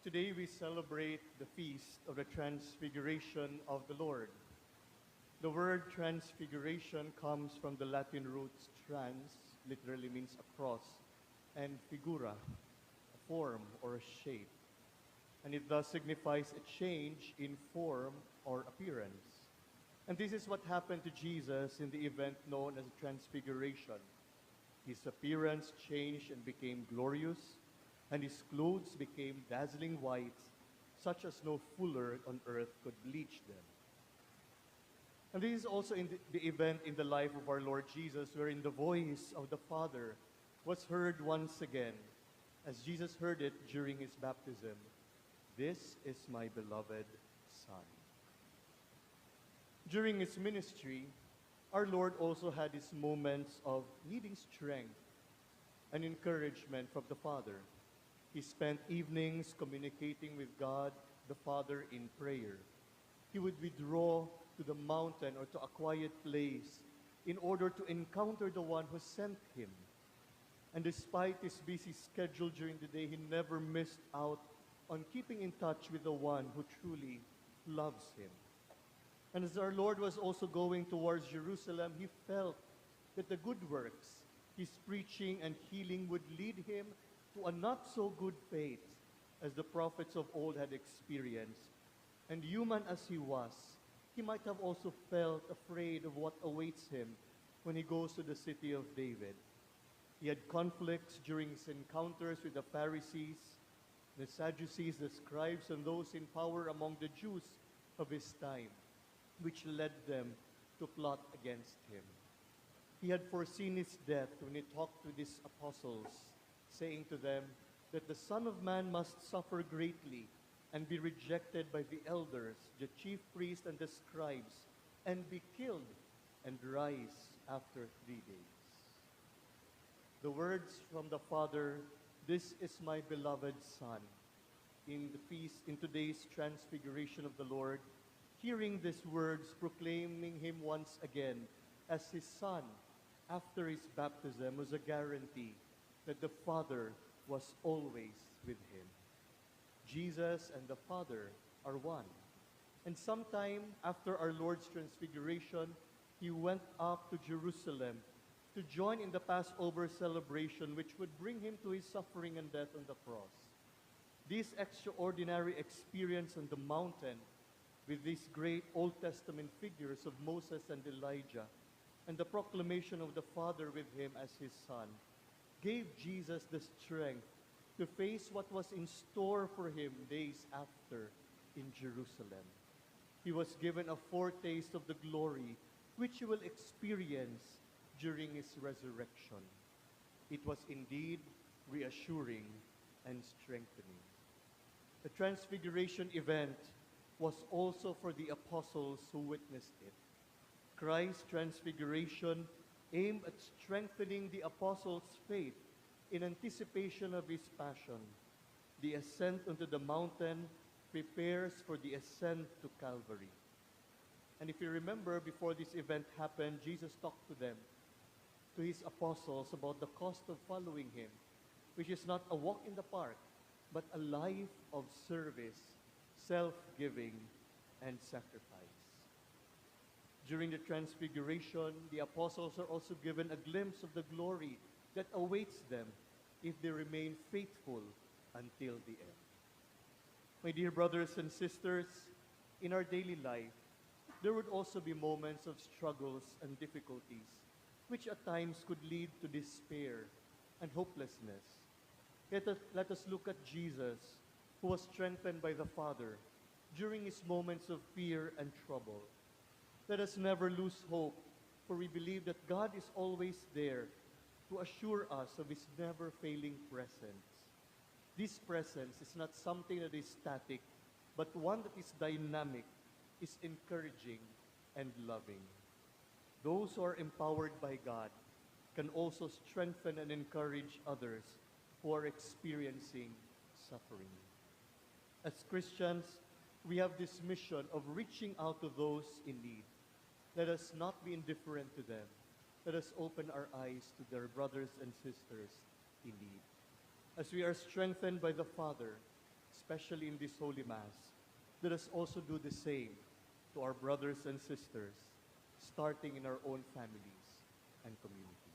Today we celebrate the feast of the Transfiguration of the Lord. The word transfiguration comes from the Latin roots trans, literally means across, and figura, a form or a shape. And it thus signifies a change in form or appearance. And this is what happened to Jesus in the event known as the Transfiguration. His appearance changed and became glorious, and his clothes became dazzling white, such as no fuller on earth could bleach them. And this is also in the event in the life of our Lord Jesus, wherein the voice of the Father was heard once again, as Jesus heard it during his baptism. This is my beloved Son. During his ministry, our Lord also had his moments of needing strength and encouragement from the Father. He spent evenings communicating with God, the Father, in prayer. He would withdraw to the mountain or to a quiet place in order to encounter the one who sent him. And despite his busy schedule during the day, he never missed out on keeping in touch with the one who truly loves him. And as our Lord was also going towards Jerusalem, he felt that the good works, his preaching and healing, would lead him to a not-so-good fate as the prophets of old had experienced. And human as he was, he might have also felt afraid of what awaits him when he goes to the city of David. He had conflicts during his encounters with the Pharisees, the Sadducees, the scribes, and those in power among the Jews of his time, which led them to plot against him. He had foreseen his death when he talked with his apostles, saying to them that the Son of Man must suffer greatly and be rejected by the elders, the chief priests, and the scribes, and be killed and rise after 3 days. The words from the Father, "This is my beloved Son," in the feast, in today's Transfiguration of the Lord, hearing these words proclaiming him once again as his Son after his baptism was a guarantee that the Father was always with him. Jesus and the Father are one. And sometime after our Lord's Transfiguration, he went up to Jerusalem to join in the Passover celebration, which would bring him to his suffering and death on the cross. This extraordinary experience on the mountain with these great Old Testament figures of Moses and Elijah, and the proclamation of the Father with him as his Son, gave Jesus the strength to face what was in store for him days after in Jerusalem. He was given a foretaste of the glory which he will experience during his resurrection. It was indeed reassuring and strengthening. The Transfiguration event was also for the apostles who witnessed it. Christ's Transfiguration aimed at strengthening the apostles' faith in anticipation of his passion. The ascent onto the mountain prepares for the ascent to Calvary. And if you remember, before this event happened, Jesus talked to them, to his apostles, about the cost of following him, which is not a walk in the park, but a life of service, self-giving, and sacrifice. During the Transfiguration, the apostles are also given a glimpse of the glory that awaits them if they remain faithful until the end. My dear brothers and sisters, in our daily life, there would also be moments of struggles and difficulties, which at times could lead to despair and hopelessness. Yet let us look at Jesus, who was strengthened by the Father during his moments of fear and trouble. Let us never lose hope, for we believe that God is always there to assure us of his never-failing presence. This presence is not something that is static, but one that is dynamic, is encouraging, and loving. Those who are empowered by God can also strengthen and encourage others who are experiencing suffering. As Christians, we have this mission of reaching out to those in need. Let us not be indifferent to them. Let us open our eyes to their brothers and sisters in need. As we are strengthened by the Father, especially in this Holy Mass, let us also do the same to our brothers and sisters, starting in our own families and communities.